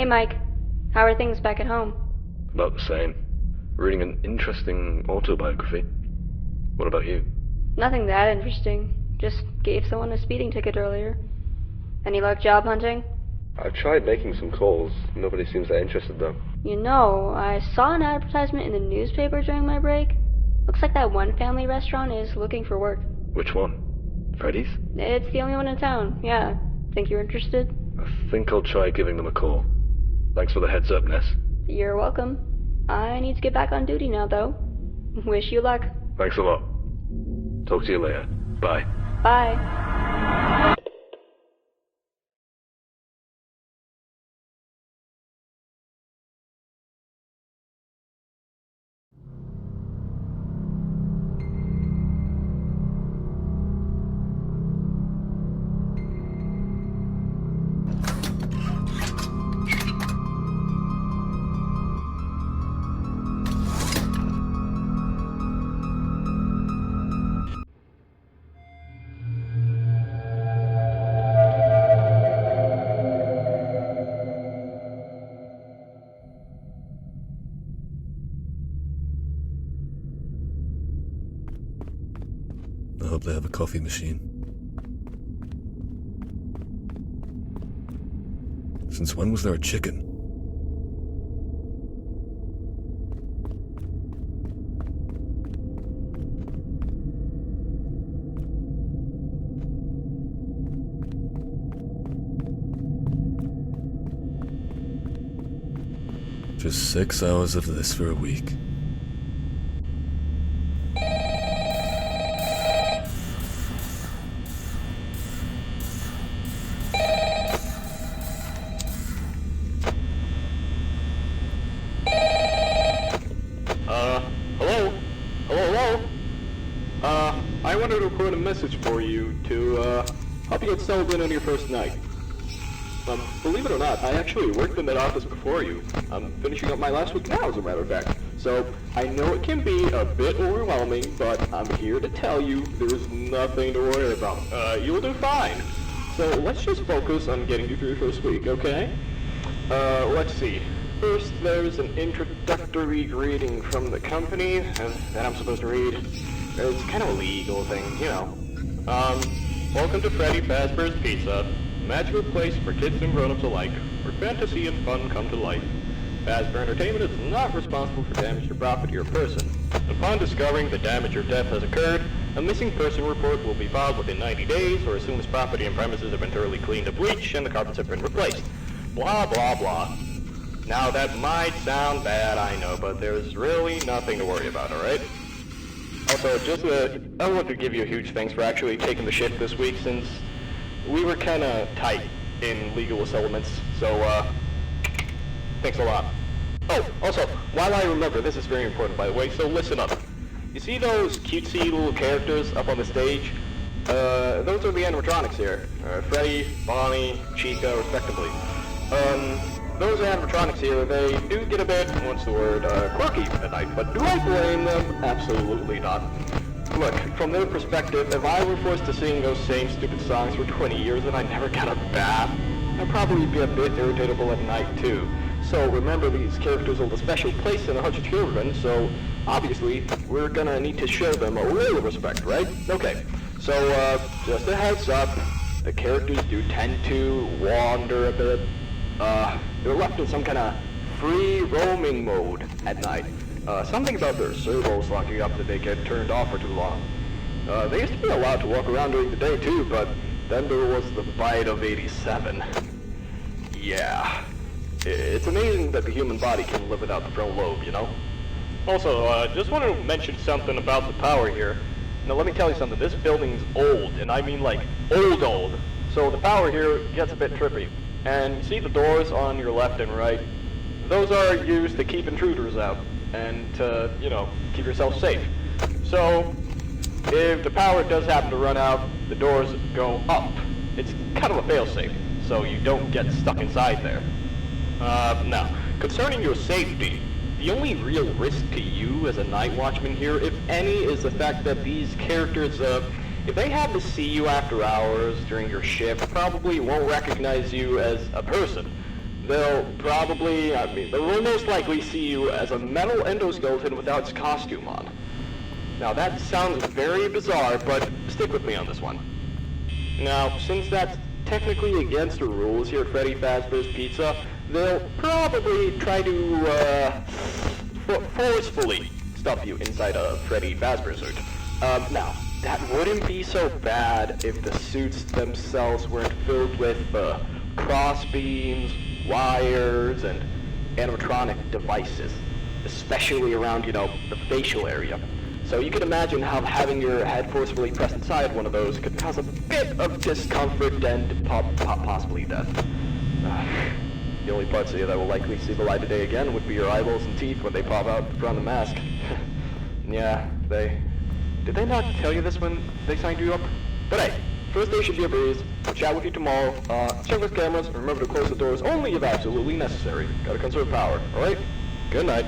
Mike. How are things back at home? About the same. Reading an interesting autobiography. What about you? Nothing that interesting. Just gave someone a speeding ticket earlier. Any luck job hunting? I've tried making some calls. Nobody seems that interested, though. You know, I saw an advertisement in the newspaper during my break. Looks like that one family restaurant is looking for work. Which one? Freddy's? It's the only one in town, yeah. Think you're interested? I think I'll try giving them a call. Thanks for the heads up, Ness. You're welcome. I need to get back on duty now, though. Wish you luck. Thanks a lot. Talk to you later. Bye. Bye. I hope they have a coffee machine. Since when was there a chicken? Just 6 hours of this for a week. I wanted to record a message for you to, help you get settled in on your first night. Believe it or not, I actually worked in that office before you. I'm finishing up my last week now, as a matter of fact. So, I know it can be a bit overwhelming, but I'm here to tell you there's nothing to worry about. You'll do fine. So, let's just focus on getting you through your first week, okay? Let's see. First, there's an introductory greeting from the company that I'm supposed to read. It's kind of a legal thing, you know. Welcome to Freddy Fazbear's Pizza, a magical place for kids and grown-ups alike, where fantasy and fun come to life. Fazbear Entertainment is not responsible for damage to property or person. Upon discovering that damage or death has occurred, a missing person report will be filed within 90 days, or as soon as property and premises have been thoroughly cleaned of bleach and the carpets have been replaced. Blah, blah, blah. Now, that might sound bad, I know, but there's really nothing to worry about, alright? Also, I want to give you a huge thanks for actually taking the shift this week, since we were kind of tight in legal settlements, so, thanks a lot. Oh, also, while I remember, this is very important, by the way, so listen up. You see those cutesy little characters up on the stage? Those are the animatronics here. Freddy, Bonnie, Chica, respectively. Those animatronics here, they do get a bit, what's the word, quirky at night, but do I blame them? Absolutely not. Look, from their perspective, if I were forced to sing those same stupid songs for 20 years and I never got a bath, I'd probably be a bit irritable at night too. So remember, these characters hold a special place in the hearts of children, so obviously we're gonna need to show them a little respect, right? Okay, so just a heads up, the characters do tend to wander a bit. They're left in some kind of free roaming mode at night. Something about their servos locking up that they get turned off for too long. They used to be allowed to walk around during the day too, but then there was the bite of 87. Yeah. It's amazing that the human body can live without the frontal lobe, you know? Also, just want to mention something about the power here. Now let me tell you something, this building's old, and I mean like old. So the power here gets a bit trippy. And you see the doors on your left and right? Those are used to keep intruders out, and to, you know, keep yourself safe. So, if the power does happen to run out, the doors go up. It's kind of a failsafe, so you don't get stuck inside there. Now, concerning your safety, the only real risk to you as a night watchman here, if any, is the fact that these characters, if they happen to see you after hours during your shift, probably won't recognize you as a person. they'll probably, they will most likely see you as a metal endoskeleton without its costume on. Now that sounds very bizarre, but stick with me on this one. Now, since that's technically against the rules here at Freddy Fazbear's Pizza, they'll probably try to, forcefully stuff you inside a Freddy Fazbear suit. Now, that wouldn't be so bad if the suits themselves weren't filled with, cross beams, wires, and animatronic devices, especially around, the facial area. So you can imagine how having your head forcefully pressed inside one of those could cause a bit of discomfort and possibly death. The only parts of you that will likely see the light of day again would be your eyeballs and teeth when they pop out from the mask. Yeah, did they not tell you this when they signed you up? But hey, first day should be a breeze. I'll chat with you tomorrow. Check with cameras, and remember to close the doors only if absolutely necessary. Gotta conserve power, alright? Good night.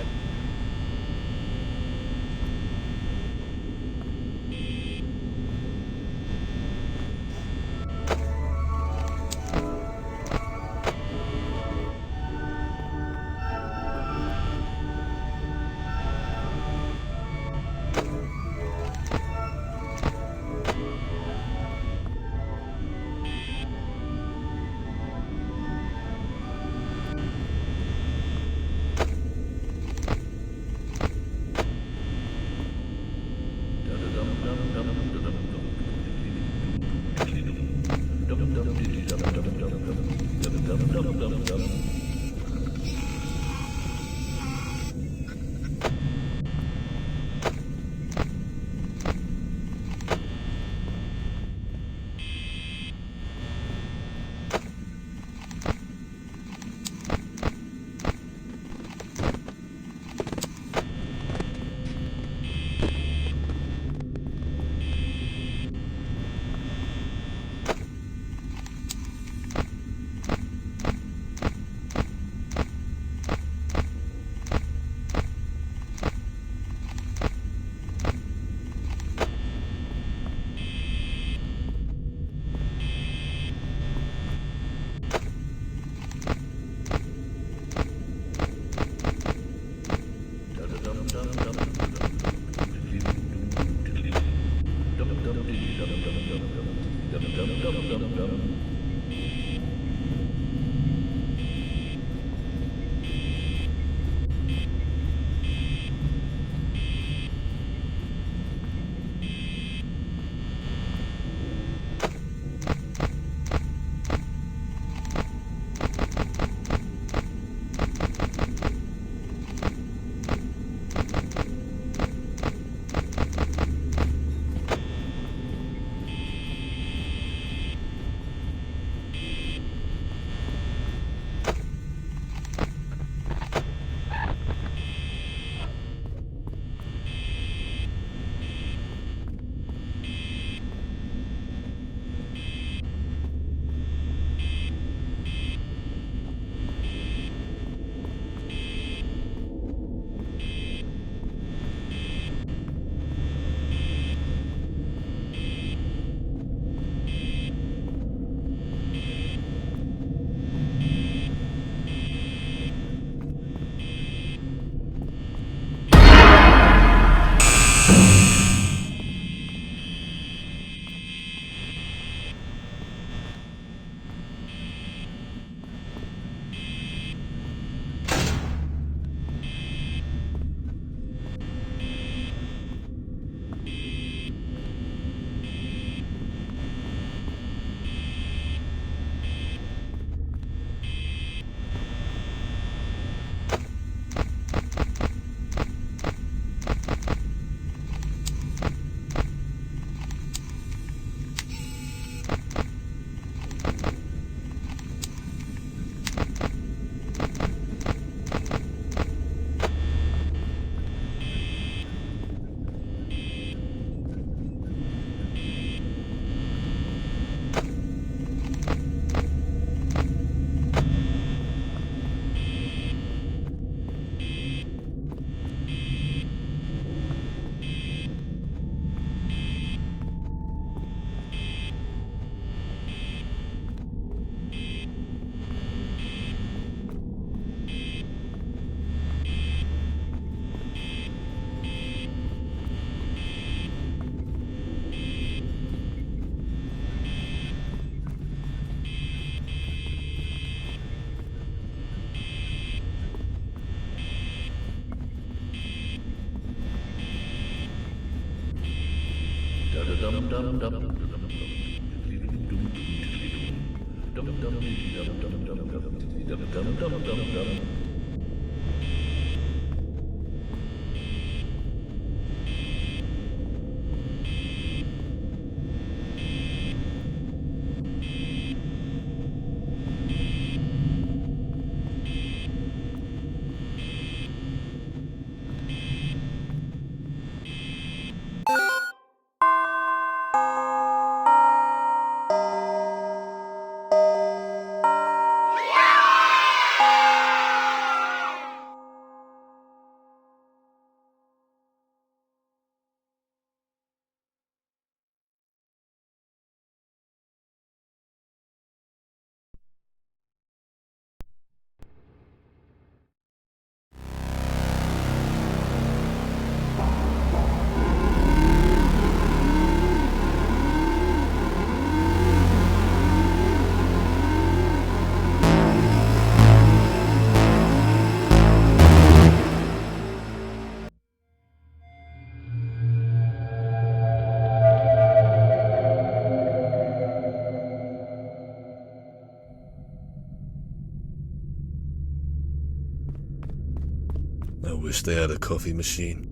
I wish they had a coffee machine.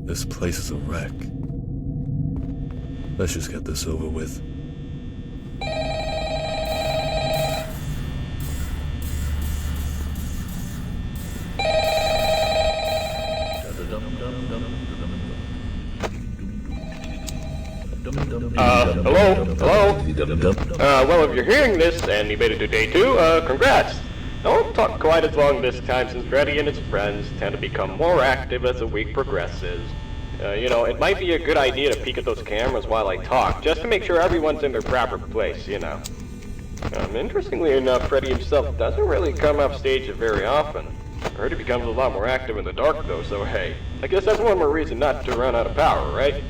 This place is a wreck. Let's just get this over with. Hello? Well, if you're hearing this and you made it to day 2, congrats! I won't talk quite as long this time since Freddy and his friends tend to become more active as the week progresses. It might be a good idea to peek at those cameras while I talk, just to make sure everyone's in their proper place, Interestingly enough, Freddy himself doesn't really come off stage very often. I heard he becomes a lot more active in the dark though, so hey, I guess that's one more reason not to run out of power, right?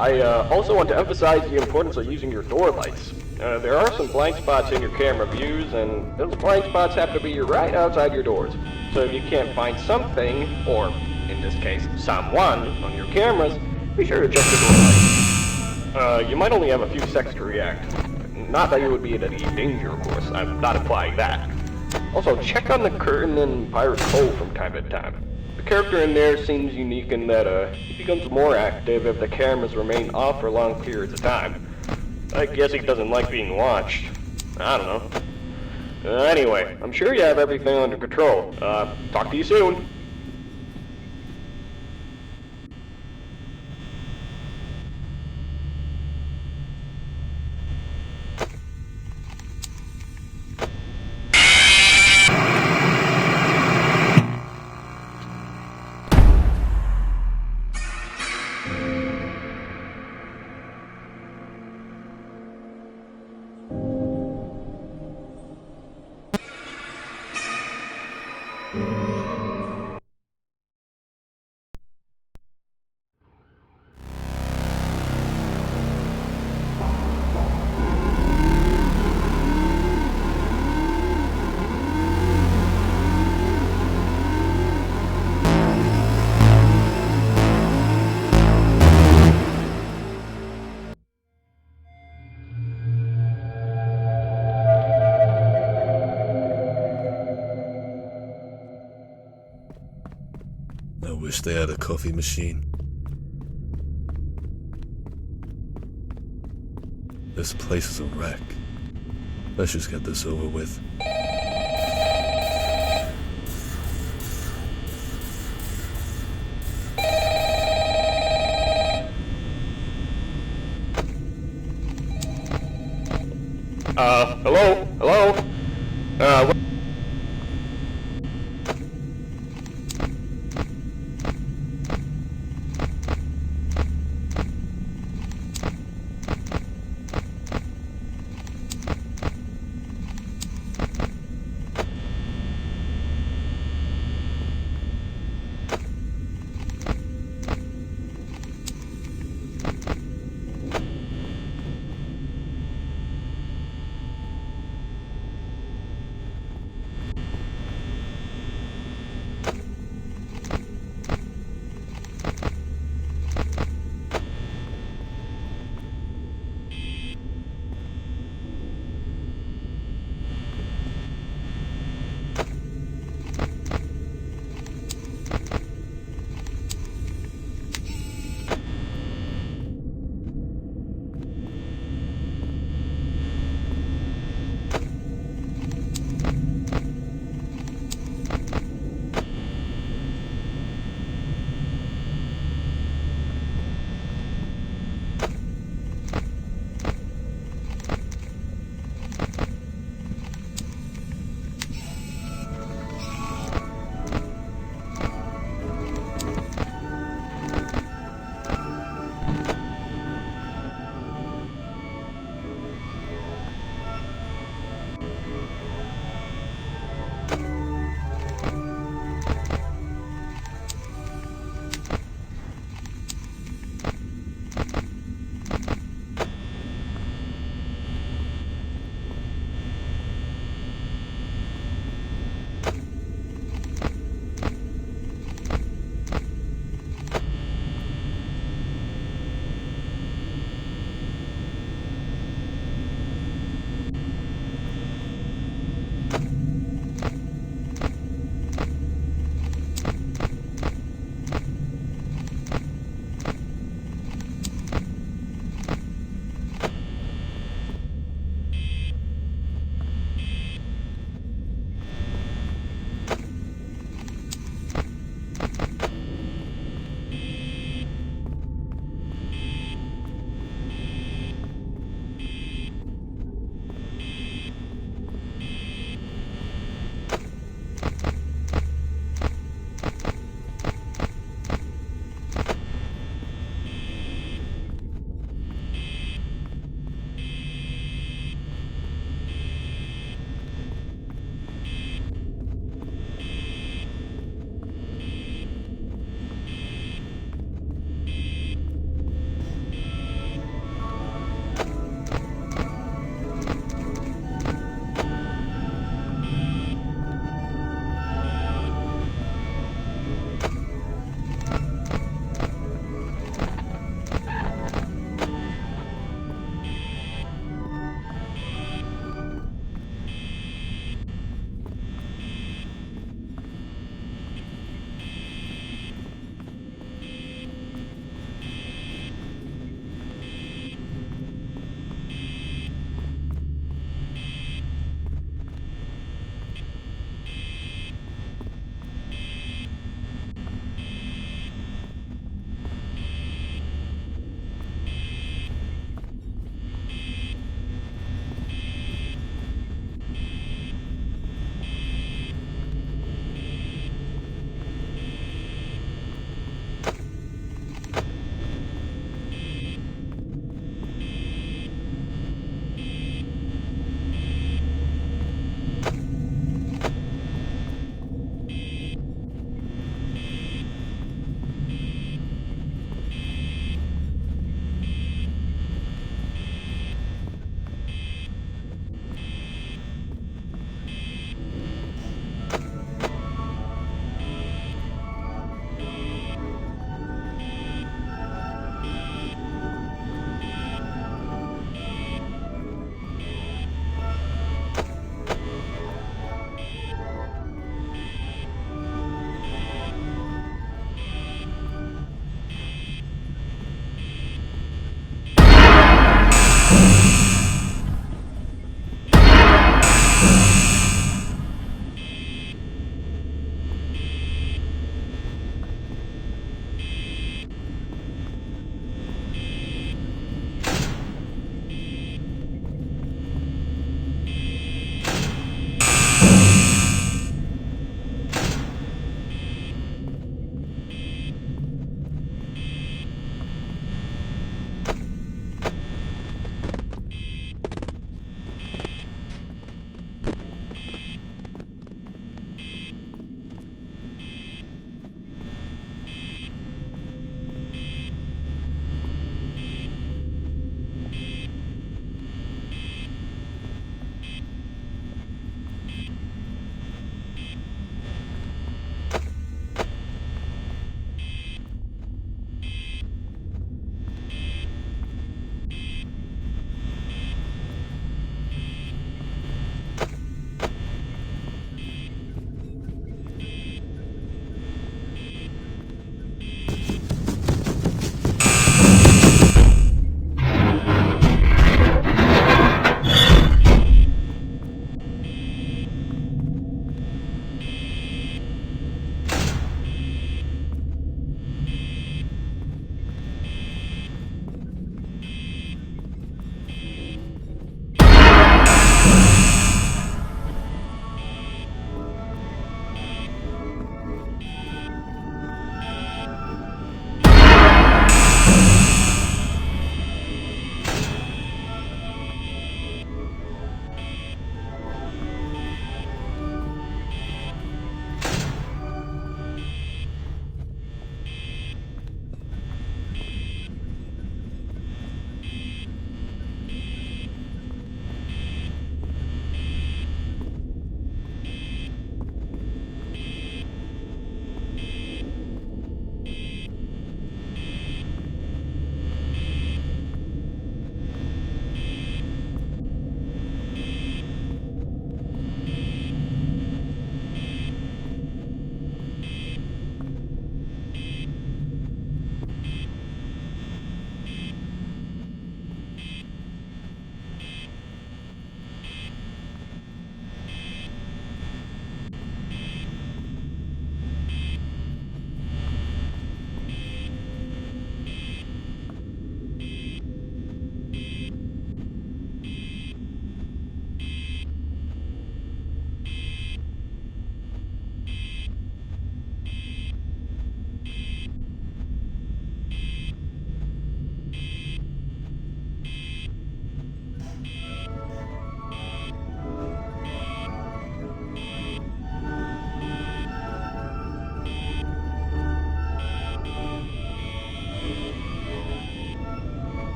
I also want to emphasize the importance of using your door lights. There are some blind spots in your camera views, and those blind spots have to be right outside your doors. So if you can't find something, or in this case, someone, on your cameras, be sure to adjust the door lights. You might only have a few seconds to react. Not that you would be in any danger, of course. I'm not implying that. Also, check on the curtain in Pirate's Cove from time to time. The character in there seems unique in that he becomes more active if the cameras remain off for long periods of time. I guess he doesn't like being watched. I don't know. Anyway, I'm sure you have everything under control. Talk to you soon. I wish they had a coffee machine. This place is a wreck. Let's just get this over with. Hello? Hello?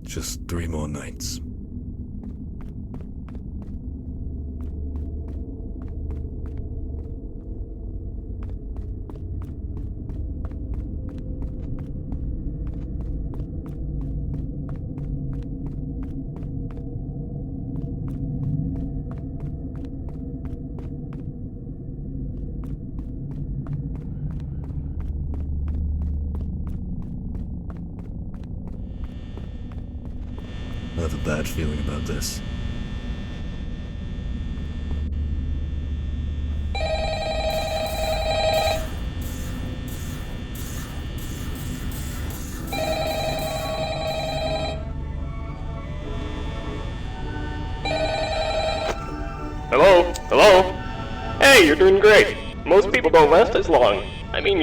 Just 3 more nights. I have a bad feeling about this. Hello? Hello? Hey, you're doing great. Most people don't last as long. I mean,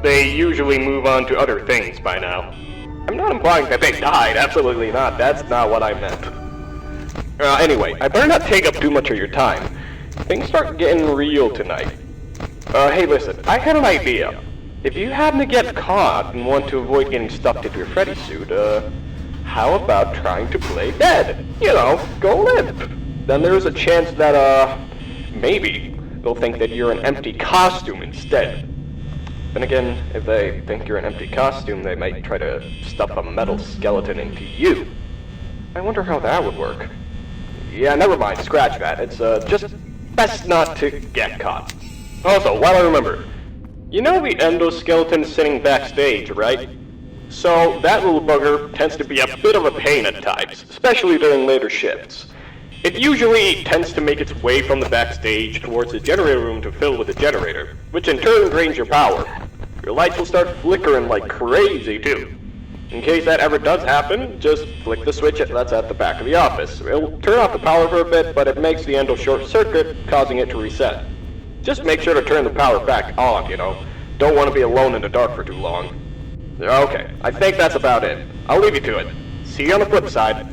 they usually move on to other things by now. I'm not implying that they died, absolutely not. That's not what I meant. Anyway, I better not take up too much of your time. Things start getting real tonight. Hey listen, I had an idea. If you happen to get caught and want to avoid getting stuffed into your Freddy suit, how about trying to play dead? Go limp. Then there's a chance that, maybe they'll think that you're an empty costume instead. Then again, if they think you're an empty costume, they might try to stuff a metal skeleton into you. I wonder how that would work. Yeah, never mind, scratch that. It's, just best not to get caught. Also, while I remember, you know the endoskeleton sitting backstage, right? So, that little bugger tends to be a bit of a pain at times, especially during later shifts. It usually tends to make its way from the backstage towards the generator room to fill with the generator, which in turn drains your power. Your lights will start flickering like crazy too. In case that ever does happen, just flick the switch that's at the back of the office. It'll turn off the power for a bit, but it makes the endo short circuit, causing it to reset. Just make sure to turn the power back on, Don't want to be alone in the dark for too long. Okay, I think that's about it. I'll leave you to it. See you on the flip side.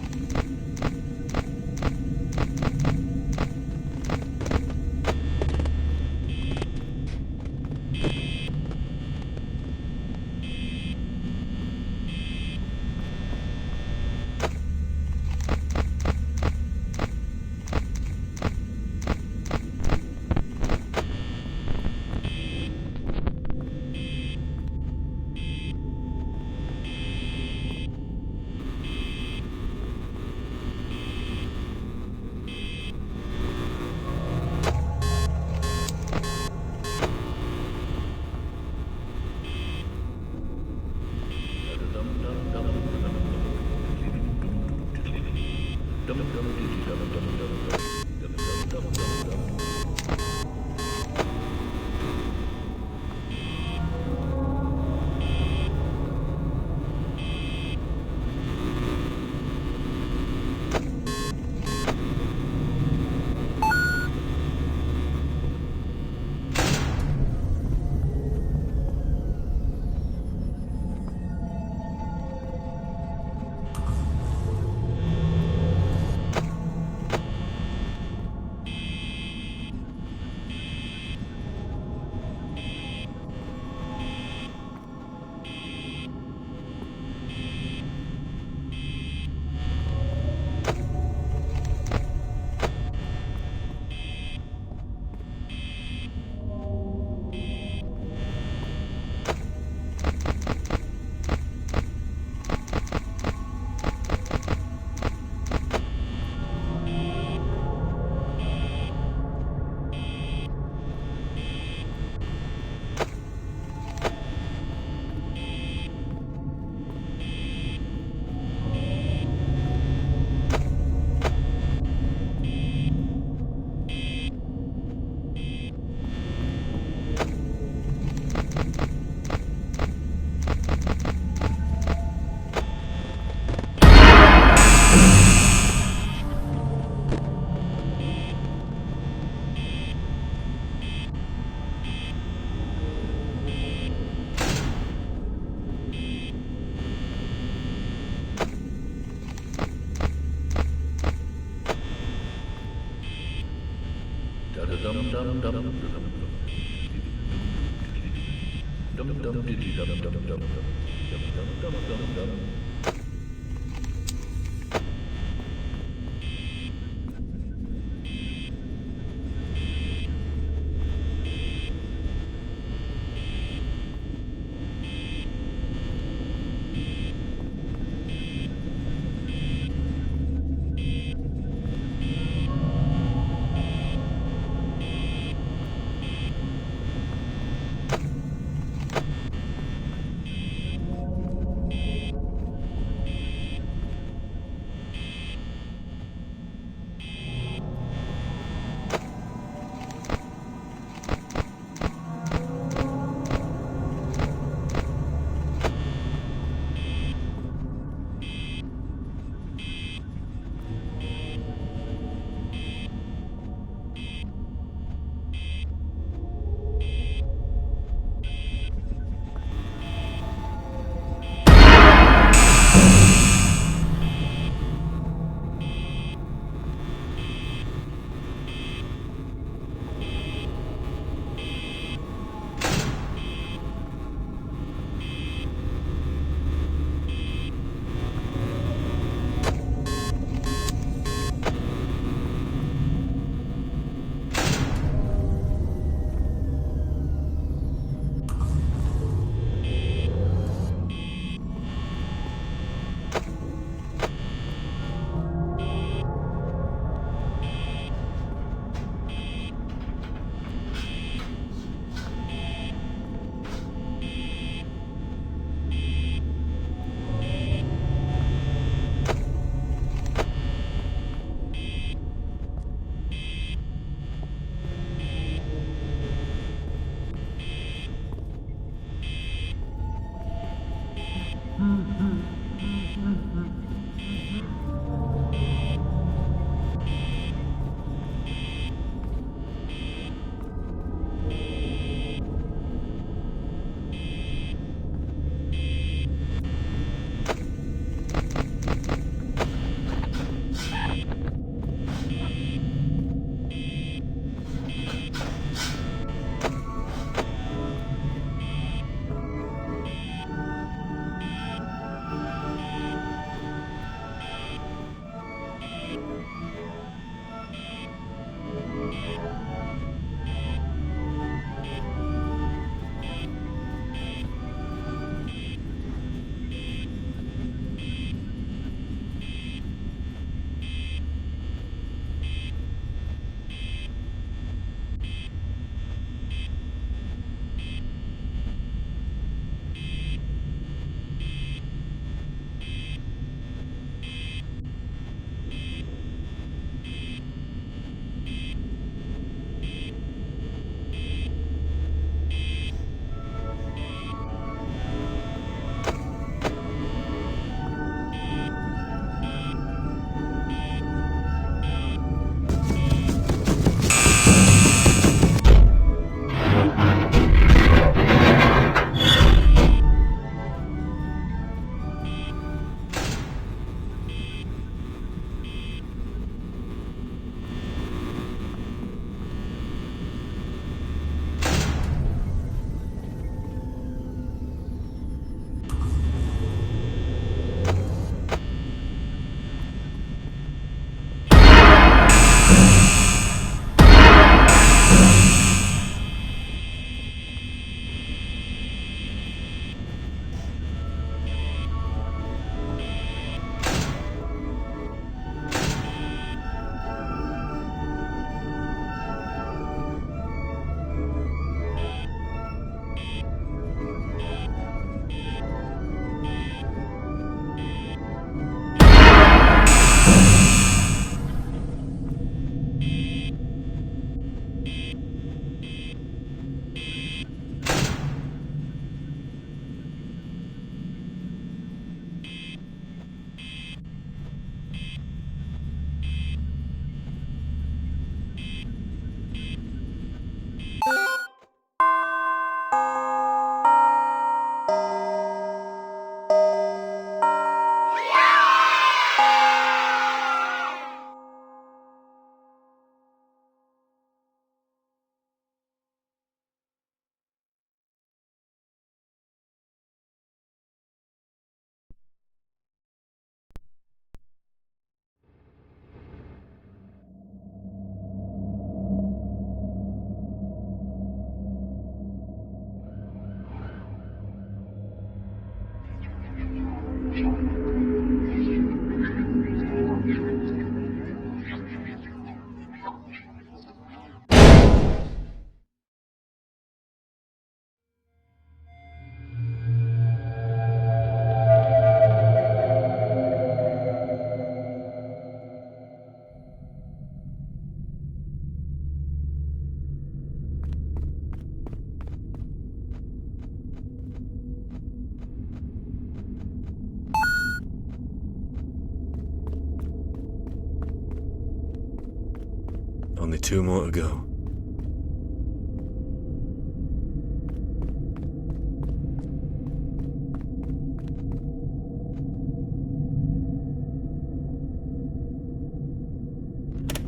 Only 2 more to go.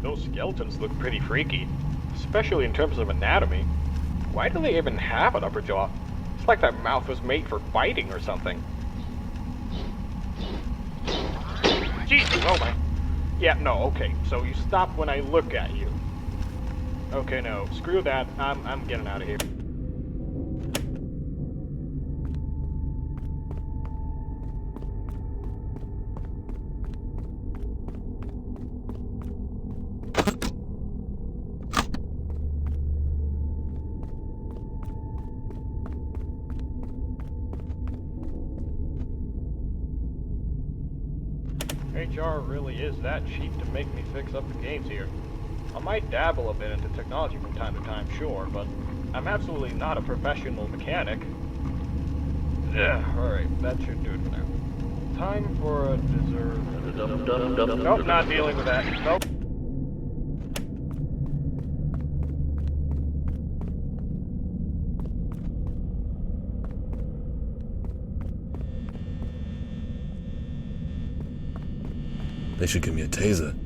Those skeletons look pretty freaky, especially in terms of anatomy. Why do they even have an upper jaw? It's like that mouth was made for biting or something. Jeez, oh my. Yeah, no, okay, so you stop when I look at you. Okay, no, screw that, I'm getting out of here. HR really is that cheap to make me fix up the games here. I might dabble a bit into technology from time to time, sure, but I'm absolutely not a professional mechanic. Yeah, alright, that should do it for now. Time for a dessert. Nope, not dealing with that. Nope. They should give me a taser.